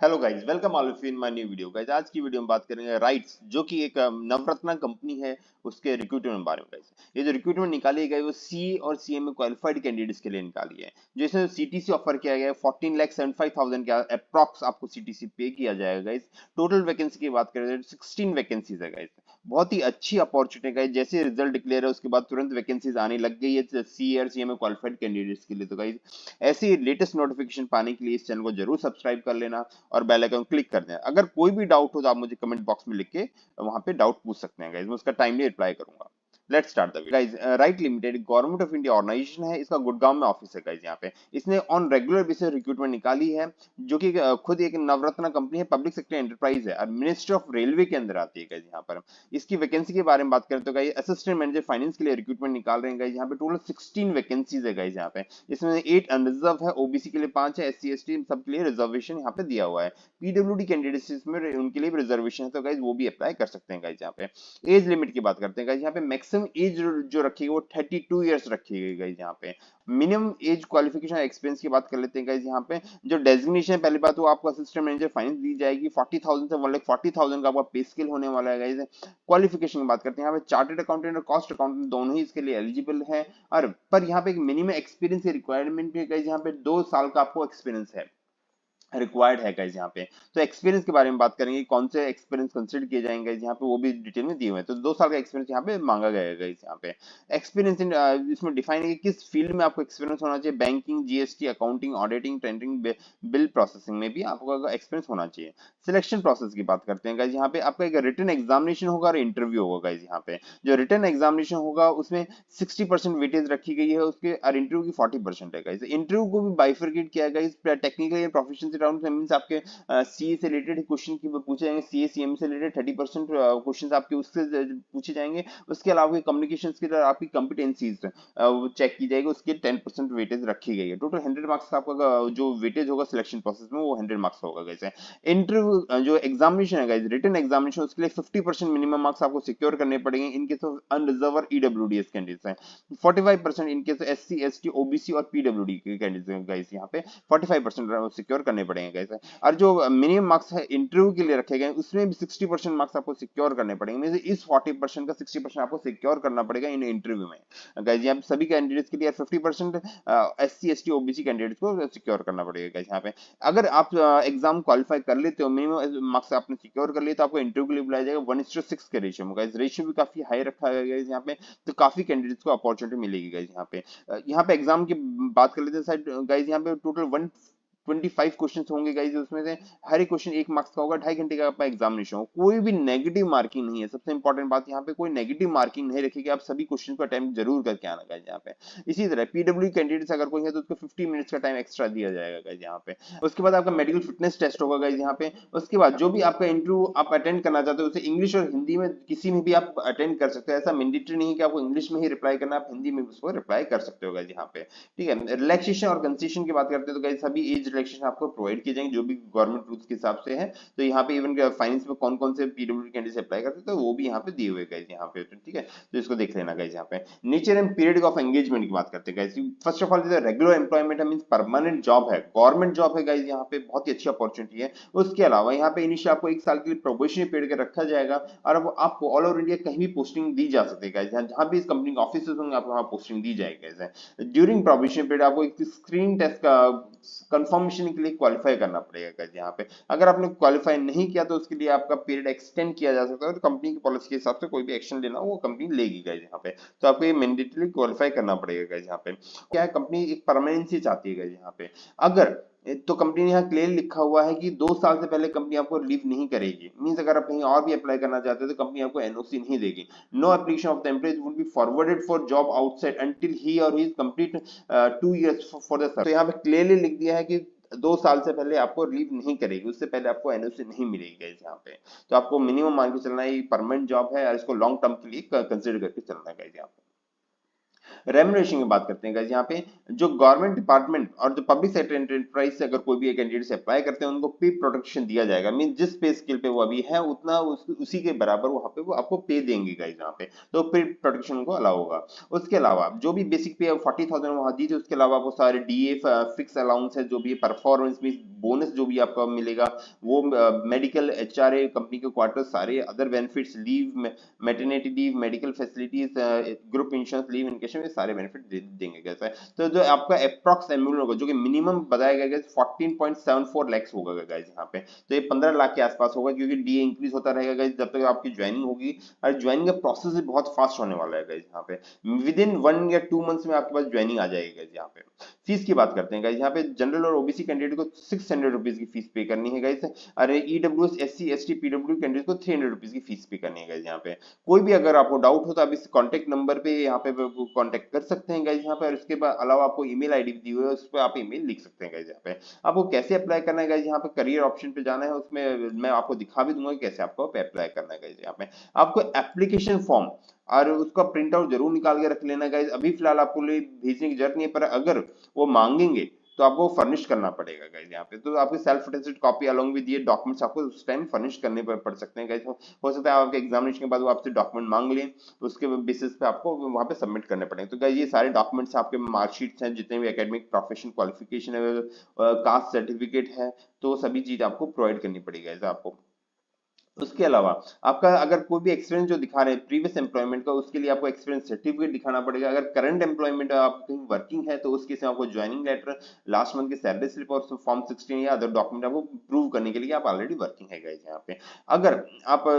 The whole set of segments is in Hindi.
Hello guys, welcome all of you in my new video. Guys आज की वीडियो में बात करेंगे राइट्स, जो कि एक नवरत्न कंपनी है, उसके रिक्रूटमेंट बारे में। गाइज ये जो रिक्रूटमेंट निकाली गई वो सी और सीए में क्वालिफाइड कैंडिडेट्स के लिए निकाली है। जो इसमें सीटीसी ऑफर किया गया है 14,75,000 का अप्रॉक्स आपको सीटीसी पे किया जाएगा। गाइज टोटल वैकेंसी की बात करें तो 16 वैकेंसीज है। गाइज बहुत ही अच्छी अपॉर्चुनिटी। गाइज जैसे रिजल्ट डिक्लेयर है उसके बाद तुरंत वैकेंसीज आने लग गई है सी और सीए में क्वालिफाइड कैंडिडेट्स के लिए। तो गाइज ऐसी लेटेस्ट नोटिफिकेशन पाने के लिए इस चैनल को जरूर सब्सक्राइब कर लेना और बेल आइकन क्लिक कर दें। अगर कोई भी डाउट हो तो आप मुझे कमेंट बॉक्स में लिख के वहां पे डाउट पूछ सकते हैं। गाइस मैं उसका टाइमली रिप्लाई करूंगा। Let's start the video. Guys right limited government of India organization है, इसका गुड़गांव में ऑफिस है। गाइस यहाँ पे इसने ऑन रेगुलर बेसिस रिक्रूटमेंट निकाली है, जो कि खुद एक नवरत्न कंपनी है, पब्लिक सेक्टर एंटरप्राइज है और मिनिस्ट्री ऑफ रेलवे के अंदर आती है। गाइस यहाँ पर इसकी वैकेंसी के बारे में बात करें तो गाइस असिस्टेंट मैनेजर फाइनेंस के लिए रिक्रूटमेंट निकाल रहे हैं। गाइस यहाँ पे टोटल 16 वैकेंसीज है। गाइस यहाँ पे इसमें 8 अनरिजर्व है, ओबीसी के लिए 5 है, एससी एसटी सबके लिए रिजर्वेशन यहाँ पे दिया हुआ है। पीडब्ल्यूडी कैंडिडेट्स में उनके लिए भी रिजर्वेशन है, तो गाइस वो भी अप्लाई कर सकते हैं। गाइस यहाँ पे एज लिमिट की बात करते हैं। गाइस यहाँ पे मैक्सिमम एज जो रखी है वो 32 इयर्स रखी गई। गाइस यहाँ पे मिनिमम एज क्वालिफिकेशन एक्सपीरियंस की बात कर लेते हैं। गाइस यहाँ पे जो डेजिग्नेशन है, पहली बात वो आपको असिस्टेंट मैनेजर फाइनेंस दी जाएगी, 40,000 से 1,40,000 का आपका पे स्केल होने वाला है। गाइस क्वालिफिकेशन की बात करते हैं, यहाँ पे चार्टेड अकाउंटेंट और कॉस्ट अकाउंटेंट दोनों ही इसके लिए एलिजिबल है। और पर यहाँ पे एक मिनिमम एक्सपीरियंस की रिक्वायरमेंट भी है। गाइस यहाँ पे 2 साल का आपको एक्सपीरियंस है रिक्वायर्ड है। गाइस यहाँ पे तो एक्सपीरियंस के बारे में बात करेंगे, कौन से एक्सपीरियंस कंसीडर किए जाएंगे यहाँ पे, वो भी डिटेल में दिए हुए हैं। तो 2 साल का एक्सपीरियंस यहाँ पे मांगा गया है। गाइस यहाँ पे एक्सपीरियंस इन इसमें डिफाइन है कि किस फील्ड में आपको एक्सपीरियंस होना चाहिए। Banking, GST, accounting, auditing, tendering, bill processing में भी आपको एक्सपीरियंस होना चाहिए। सिलेक्शन प्रोसेस की बात करते हैं। गाइस यहाँ पे आपका एक रिटन एग्जामिनेशन होगा और इंटरव्यू होगा। गाइस यहाँ पे जो रिटन एग्जामिनेशन होगा उसमें 60% वेटेज रखी गई है उसके, और इंटरव्यू की 40% है। गाइस इंटरव्यू को भी बाइफरकेट किया गया है। टेक्निकल या प्रोफिशिएंसी राउंड में मींस आपके सी से रिलेटेड क्वेश्चन की पूछे जाएंगे, सी सीएम से रिलेटेड 30% क्वेश्चन आपके उससे पूछे जाएंगे। उसके अलावा कम्युनिकेशन के लिए आपकी कॉम्पिटेंसीज चेक की जाएगी, उसके 10% वेटेज रखी गई है। टोटल 100 मार्क्स का आपका जो वेटेज होगा सिलेक्शन प्रोसेस में वो 100 मार्क्स होगा। कैसे इंटरव्यू जो एग्जामिनेशन है, रिटन एग्जामिनेशन, उसके लिए 50% मिनिमम मार्क्स आपको सिक्योर करने पड़ेंगे इन केस ऑफ अनरिजर्व और ईडब्ल्यूडीएस कैंडिडेट्स हैं। 45% in case SC ST OBC और पीडब्ल्यूडी के कैंडिडेट्स। गाइस यहाँ पे 45% सिक्योर करने पड़ेंगे। गाइस और जो मिनिमम मार्क्स है इंटरव्यू के लिए रखे गए उसमें भी 60% मार्क्स आपको सिक्योर करने पड़ेंगे। इस 40% का 60% आपको सिक्योर करना पड़ेगा इन इंटरव्यू में। गाइस यहाँ सभी कैंडिडेट्स के लिए 50% एससी एसटी ओबीसी कैंडिडेट्स को सिक्योर करना पड़ेगा। गाइस यहाँ पे अगर आप एग्जाम क्वालिफाई कर लेते हो, मिनिमम मार्क्स आपने सिक्योर कर लिए, तो आपको इंटरव्यू के लिए बुलाया जाएगा 1:6 के रेशियो में। गाइस रेशियो भी काफी हाई रखा गया है यहाँ पे, तो काफी कैंडिडेट्स को अपॉर्चुनिटी मिलेगी। गाइस यहाँ पे एग्जाम की बात कर लेते हैं। गाइस यहाँ पे टोटल 25 क्वेश्चन होंगे। गाइस उसमें से हर एक क्वेश्चन 1 मार्क्स का होगा, 2.5 घंटे का आपका एग्जामिनेशन होगा। कोई भी नेगेटिव मार्किंग नहीं है, सबसे इंपॉर्टेंट बात यहाँ पे कोई नेगेटिव मार्किंग नहीं रखी कि आप सभी क्वेश्चन को अटेम्प्ट जरूर करके आना। गाइस यहाँ पे इसी तरह पीडब्ल्यू कैंडिडेट्स अगर कोई है तो उसको 50 मिनट्स का टाइम एक्स्ट्रा दिया जाएगा। गाइस यहाँ पे उसके बाद आपका मेडिकल फिटनेस टेस्ट होगा। गाइस यहाँ पे उसके बाद जो भी आपका इंटरव्यू आप अटेंड करना चाहते हो उसे इंग्लिश और हिंदी में किसी में भी आप अटेंड कर सकते हो। ऐसा मैंडेटरी नहीं है कि आपको इंग्लिश में ही रिप्लाई करना, आप हिंदी में उसको रिप्लाई कर सकते हो। गाइस यहाँ पे ठीक है। रिलैक्सेशन और कंसेशन की बात करते हैं तो गाइस सभी एज रिलैक्सेशन आपको प्रोवाइड किए जाएंगे जो भी गवर्नमेंट रूल्स के हिसाब से है। तो यहाँ पे इवन फाइनेंस में कौन कौन से पीडब्ल्यूडी कैंडिडेट अप्लाई करते हैं तो वो भी यहाँ पे दिए हुए। गाइस यहाँ पे ठीक है, तो इसको देख लेना। गाइस यहाँ पे nature and period of engagement की बात करते हैं। Guys first of all regular employment means permanent job है, गवर्नमेंट जॉब है। गाइस यहाँ पे बहुत ही अच्छी अपॉर्चुनिटी है। उसके अलावा यहाँ पे इनिशियल आपको 1 साल के लिए प्रोबेशनरी पीरियड का रखा जाएगा और अब आपको ऑल ओवर इंडिया कहीं भी पोस्टिंग दी जा सकती है। गाइस जहां भी इस कंपनी के ऑफिस होंगे आपको वहां पोस्टिंग दी जाएगी। गाइस ड्यूरिंग प्रोबेशनरी पीरियड आपको एक स्क्रीन टेस्ट का कंफर्मेशन के लिए क्वालिफाई करना पड़ेगा। गाइस यहाँ पे अगर आपने क्वालिफाई नहीं किया तो उसके लिए आपका पीरियड एक्सटेंड किया जा सकता है, तो कंपनी की पॉलिसी के हिसाब से कोई भी एक्शन लेना वो कंपनी लेगी। गाइस यहाँ पे तो आपको ये मैंडेटरी क्वालिफाई करना पड़ेगा। गाइस यहाँ पे क्या है, कंपनी एक परमानेंसी चाहती है। गाइस यहाँ पे अगर तो कंपनी ने यहाँ क्लियर लिखा हुआ है कि 2 साल से पहले कंपनी आपको लीव नहीं करेगी। मींस अगर आप कहीं और भी अप्लाई करना चाहते हो तो कंपनी आपको एनओसी नहीं देगी। No application of the employ would be forwarded for job outside until he or he is complete 2 years for the service. तो यहाँ पे क्लियरली लिख दिया है कि 2 साल से पहले आपको लीव नहीं करेगी, उससे पहले आपको एनओसी नहीं मिलेगी। गाइस यहाँ पे तो आपको मिनिमम मान के चलना है, परमानेंट जॉब है और इसको लॉन्ग टर्म के लिए कंसिडर करके चलना है। गाइस यहाँ पे रेम्युनरेशन की बात करते हैं गाइस, यहाँ पे जो गवर्नमेंट डिपार्टमेंट और जो पब्लिक सेक्टर एंटरप्राइज से अगर कोई भी एक कैंडिडेट से अप्लाई करते हैं उनको पे प्रोटेक्शन दिया जाएगा। मीन जिस पे स्केल पे वो अभी है उतना उसी के बराबर वहां पे वो आपको पे देंगे गाइस यहाँ पे, तो पे प्रोटेक्शन उनको अलाउ होगा। उसके अलावा जो भी बेसिक पे 40,000 वहां दी थी, उसके अलावा आपको सारे डीए फिक्स अलाउंस है, जो भी परफॉर्मेंस मीन बोनस जो भी आपको मिलेगा वो, मेडिकल एचआरए कंपनी के क्वार्टर, सारे other benefits, leave, maternity leave, medical facilities, group insurance, leave encashment, ये सारे बेनिफिट देंगे कैसे है। तो जो आपका अप्रॉक्स एनुअल होगा, जो कि मिनिमम बताया गया है 14.74 लाख होगा गाइस यहाँ पे, तो ये 15 लाख के आसपास होगा, क्योंकि डीए इंक्रीज होता रहेगा गाइस जब तक आपकी ज्वाइनिंग होगी। और ज्वाइनिंग का प्रोसेस भी बहुत फास्ट होने वाला है गाइस यहाँ पे, विद इन 1 या 2 मंथ्स में आपके पास ज्वाइनिंग आ जाएगी गाइस यहाँ पे। फीस की बात करते हैं गाइस, यहाँ पे जनरल और ओबीसी कैंडिडेट को 600 रुपीज की फीस पे करनी है गाइस। अरे EWS, SC, ST, PW candidate को 300 रुपीज की फीस पे करनी है गाइस यहाँ पे। कोई भी अगर आपको डाउट हो तो आप इस कांटेक्ट नंबर पे यहाँ पे कांटेक्ट कर सकते हैं गाइस यहाँ पे, और इसके बाद अलावा आपको ईमेल आईडी भी दी हुई है, उस पर आप ईमेल लिख सकते हैं गाइस यहाँ पे। आपको कैसे अप्लाई करना है गाइस, यहाँ पे करियर ऑप्शन पे जाना है, उसमें मैं आपको दिखा भी दूंगा कि कैसे आपको अप्लाई करना है गाइस यहाँ पे। आपको एप्लीकेशन फॉर्म और उसका प्रिंट आउट जरूर निकाल के रख लेना गाइस। अभी फिलहाल आपको भेजने की जरूरत नहीं है, पर अगर वो मांगेंगे तो आपको फर्निश करना पड़ेगा गाइस यहाँ पे। तो आपकी self attested copy along with ये डॉक्यूमेंट्स आपको उस टाइम फर्निश करने पड़ सकते हैं गाइस। हो सकता है आपके एग्जामिनेशन के बाद वो आपसे डॉक्यूमेंट मांग लें, उसके बेसिस पे आपको वहां पे सबमिट करने पड़ेंगे। तो गाइस ये सारे डॉक्यूमेंट्स आपके मार्कशीट्स हैं, जितने भी एकेडमिक प्रोफेशनल क्वालिफिकेशन है, कास्ट सर्टिफिकेट है, तो सभी चीज आपको प्रोवाइड करनी पड़ेगी गाइस आपको। उसके अलावा आपका अगर कोई भी एक्सपीरियंस जो दिखा रहे हैं प्रीवियस एम्प्लॉयमेंट का, उसके लिए आपको एक्सपीरियंस सर्टिफिकेट दिखाना पड़ेगा। अगर करंट एम्प्लॉयमेंट आप कहीं वर्किंग है तो उसके से आपको ज्वाइनिंग लेटर, लास्ट मंथ की सैलरी स्लिप और फॉर्म 16 या अदर डॉक्यूमेंट आपको प्रूव करने के लिए आप ऑलरेडी वर्किंग है गाइस यहाँ पे। अगर आप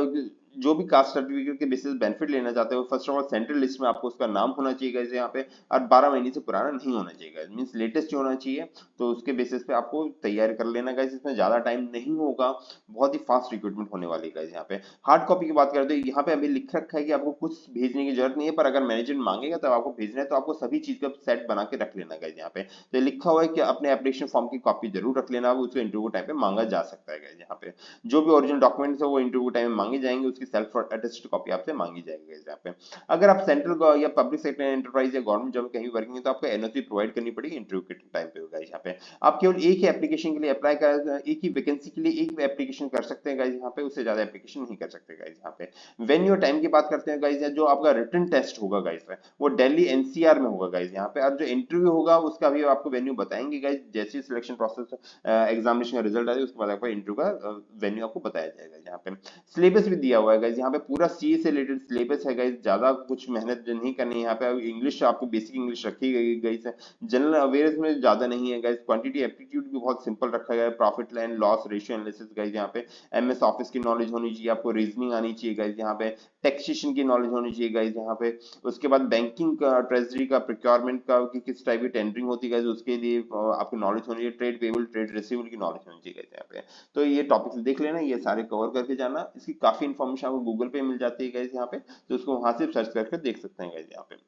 जो भी कास्ट सर्टिफिकेट के बेसिस बेनिफिट लेना चाहते हो, first of all central list में आपको उसका नाम होना चाहिए गाइस यहाँ पे, और 12 महीने से पुराना नहीं होना चाहिए गाइस, मींस लेटेस्ट होना चाहिए। तो उसके बेसिस पे आपको तैयारी कर लेना गाइस, इसमें ज्यादा टाइम नहीं होगा, बहुत ही फास्ट रिक्रूटमेंट होने वाली है गाइस यहाँ पे। हार्ड कॉपी की बात करें तो यहाँ पे अभी लिख रखा है कि आपको कुछ भेजने की जरूरत नहीं है, पर अगर मैनेजमेंट मांगेगा तब आपको भेजना है, तो आपको सभी चीज का सेट बना के रख लेना गाइस यहाँ पे। तो लिखा हुआ है कि अपने एप्लीकेशन फॉर्म की कॉपी जरूर रख लेना, उसको इंटरव्यू टाइम पे मांगा जा सकता है गाइस यहाँ पे। जो भी ओरिजिनल डॉक्यूमेंट्स है वो इंटरव्यू टाइम में मांगे जाएंगे, उसकी सेल्फ अटेस्टेड कॉपी आपसे मांगी जाएगी गाइस यहाँ पे। अगर आप सेंट्रल या पब्लिक सेक्टर एंटरप्राइज या गवर्नमेंट जॉब कहीं वर्किंग है तो आपको एनओसी प्रोवाइड करनी पड़ेगी इंटरव्यू के टाइम पे गाइस यहाँ पे। आप केवल एक ही एप्लीकेशन के लिए अप्लाई कर, एक ही वैकेंसी के लिए एक एप्लीकेशन कर सकते हैं गाइस यहाँ पे, उससे ज्यादा एप्लीकेशन नहीं कर सकते गाइस यहाँ पे। वेन्यू टाइम की बात करते हैं गाइस, जो आपका रिटन टेस्ट होगा गाइस वो दिल्ली एनसीआर में होगा गाइस यहाँ पे, और जो इंटरव्यू होगा उसका भी आपको वेन्यू बताएंगे गाइस, जैसे सिलेक्शन प्रोसेस एग्जामिनेशन का रिजल्ट आए उसके बाद आपको इंटरव्यू का वेन्यू आपको बताया जाएगा यहाँ पे। सिलेबस भी दिया हुआ है गाइस यहाँ पे, पूरा सीए से रिलेटेड सिलेबस है गाइस, ज्यादा कुछ मेहनत नहीं करनी है यहाँ पे। इंग्लिश आपको बेसिक इंग्लिश रखी गई गाइस है, जनरल अवेयरनेस में ज्यादा नहीं है गाइस। क्वांटिटी एप्टीट्यूड भी बहुत सिंपल रखा गया है, profit and loss ratio analysis guys यहाँ पे। एमएस ऑफिस की नॉलेज होनी चाहिए आपको, रीजनिंग आनी चाहिए गाइस यहाँ पे, टैक्सेशन की नॉलेज होनी चाहिए गाइस यहाँ पे। उसके बाद बैंकिंग का, ट्रेजरी का, प्रोक्योरमेंट का, कि किस टाइप की टेंडरिंग होती है गाइस उसके लिए आपको नॉलेज होनी चाहिए। ट्रेड पेबल, ट्रेड रिसीवेबल की नॉलेज होनी चाहिए गाइस यहाँ पे। तो ये टॉपिक्स देख लेना, ये सारे कवर करके जाना। इसकी काफी इन्फॉर्मेशन आपको गूगल पे मिल जाती है गाइस यहाँ पे, तो उसको वहां से सर्च करके देख सकते हैं गाइस यहाँ पे।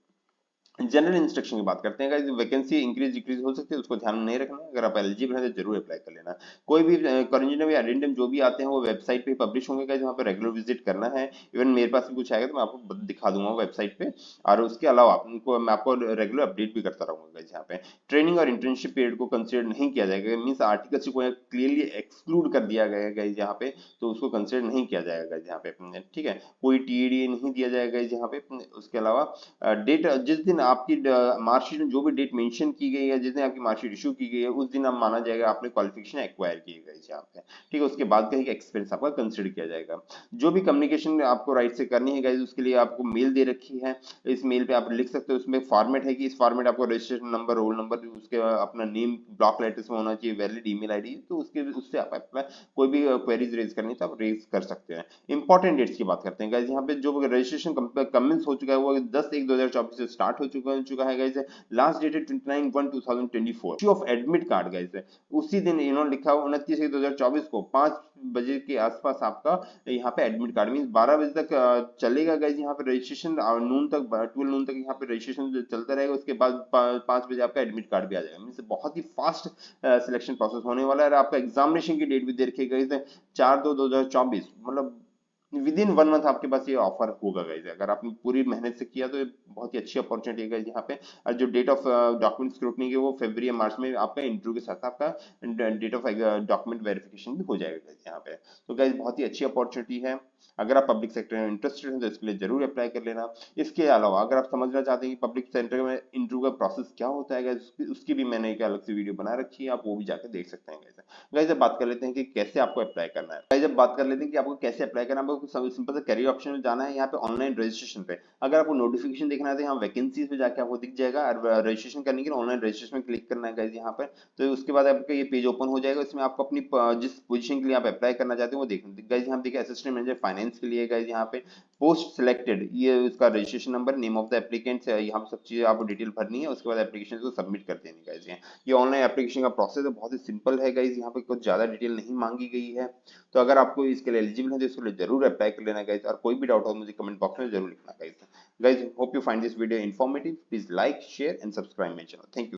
जनरल इंस्ट्रक्शन की बात करते हैं गाइस, वैकेंसी इंक्रीज डिक्रीज हो सकती है, उसको ध्यान में नहीं रखना। अगर आप एलिजिबल हैं तो जरूर अप्लाई कर लेना। कोई भी कॉन्जिनम या एडेंडम जो भी आते हैं वो वेबसाइट पे पब्लिश होंगे गाइस, वहां पे रेगुलर विजिट करना है। इवन मेरे पास भी कुछ आएगा तो मैं आपको दिखा दूंगा वेबसाइट पे, और उसके अलावा मैं आपको रेगुलर अपडेट भी करता रहूंगा गाइस यहाँ पे। ट्रेनिंग और इंटर्नशिप पीरियड को कंसीडर नहीं किया जाएगा, मींस आर्टिकल से कोई क्लियरली एक्सक्लूड कर दिया गया है गाइस यहाँ पे, तो उसको कंसीडर नहीं किया जाएगा गाइस यहाँ पे, ठीक है। कोई टीएडी नहीं दिया जाएगा गाइस यहाँ पे। उसके अलावा डेट, जिस दिन आपकी मार्कशीट में जो भी डेट मेंशन की गई है, जिस दिन आपकी मार्कशीट इशू की गई है, उस दिन आप माना जाएगा आपने क्वालिफिकेशन एक्वायर की है गाइस यहाँ पे, ठीक है। उसके बाद का एक एक्सपीरियंस आपका कंसीडर किया जाएगा। जो भी कम्युनिकेशन आपको राइट से करनी है गाइस, उसके लिए आपको मेल दे रखी है, इस मेल पे आप लिख सकते हो। उसमें फॉर्मेट है कि इस फॉर्मेट आपको रजिस्ट्रेशन नंबर, रोल नंबर, उसके अपना नेम ब्लॉक लेटर्स में होना चाहिए, वैलिड ईमेल आईडी, तो उसके उससे आप अपना कोई भी क्वेरीज रेज करनी है तो आप रेज कर सकते हैं। इंपॉर्टेंट डेट्स की बात करते हैं गाइस, यहाँ पे जो रजिस्ट्रेशन कमेंस हो चुका है वो 10/1/2024 से स्टार्ट हो चुका है गाइस। लास्ट डेट है 29/1/2024। Issue of admit card guys है उसी दिन इन्होंने लिखा हुआ 29/1/2024 को 5 बजे के आसपास आपका यहाँ पे एडमिट कार्ड, मीन 12 बजे तक चलेगा गाइस यहाँ पे रजिस्ट्रेशन, नून तक 12 नून तक यहाँ पे रजिस्ट्रेशन चलता रहेगा। उसके बाद 5 बजे आपका एडमिट कार्ड भी आ जाएगा, मीन बहुत ही फास्ट सिलेक्शन प्रोसेस होने वाला है। आपका एग्जामिनेशन की डेट भी दे रखी है गाइस 4/2/2024, मतलब विद इन 1 मंथ आपके पास ये ऑफर होगा गाइज। अगर आपने पूरी मेहनत से किया तो ये बहुत ही अच्छी अपॉर्चुनिटी है गाइज यहाँ पे। और जो डेट ऑफ डॉक्यूमेंट स्क्रूटनी की वो फरवरी या मार्च में आपका इंटरव्यू के साथ आपका डेट ऑफ डॉक्यूमेंट वेरिफिकेशन भी हो जाएगा गाइज यहाँ पे। तो गाइज बहुत ही अच्छी अपॉर्चुनिटी है। अगर आप पब्लिक सेक्टर में इंटरेस्टेड हैं तो इसके लिए जरूर अप्लाई कर लेना। इसके अलावा अगर आप समझना चाहते हैं कि पब्लिक सेक्टर में इंटरव्यू का प्रोसेस क्या होता है गाइज, उसकी भी मैंने एक अलग से वीडियो बना रखी है, आप वो भी जाकर देख सकते हैं गाइज। गाइज अब बात कर लेते हैं कि कैसे आपको अप्लाई करना है। गाइज अब बात कर लेते हैं कि आपको कैसे अप्लाई करना है। आपको सिंपल से करियर ऑप्शन में जाना है, यहाँ पे ऑनलाइन रजिस्ट्रेशन पे अगर आपको नोटिफिकेशन देखना है तो यहाँ वैकेंसीज पे जाके आपको दिख जाएगा, और रजिस्ट्रेशन करने के लिए ऑनलाइन रजिस्ट्रेशन में क्लिक करना है गाइज यहाँ पर। तो उसके बाद आपका ये पेज ओपन हो जाएगा, इसमें आपको अपनी जिस पोजीशन के लिए आप अप्लाई करना चाहते हैं वो देखना। गाइज यहाँ देखिए असिस्टेंट मैनेजर फाइनेंस के लिए गाइज यहाँ पे पोस्ट सिलेक्टेड, ये उसका registration number, name of the applicant, यहाँ सब चीजें आपको डिटेल भरनी है, उसके बाद एप्लीकेशन को सबमिट कर देनी गाइज। ये ऑनलाइन एप्लीकेशन का प्रोसेस है, बहुत ही सिंपल है गाइज, यहाँ पे कुछ ज्यादा डिटेल नहीं मांगी गई है। तो अगर आपको इसके लिए एलिजिबल है तो इसके लिए जरूर अप्लाई कर लेना गाइज। और कोई भी डाउट हो मुझे कमेंट बॉक्स में जरूर लिखना guys. Guys hope you find this video informative, please like share and subscribe my channel. Thank you.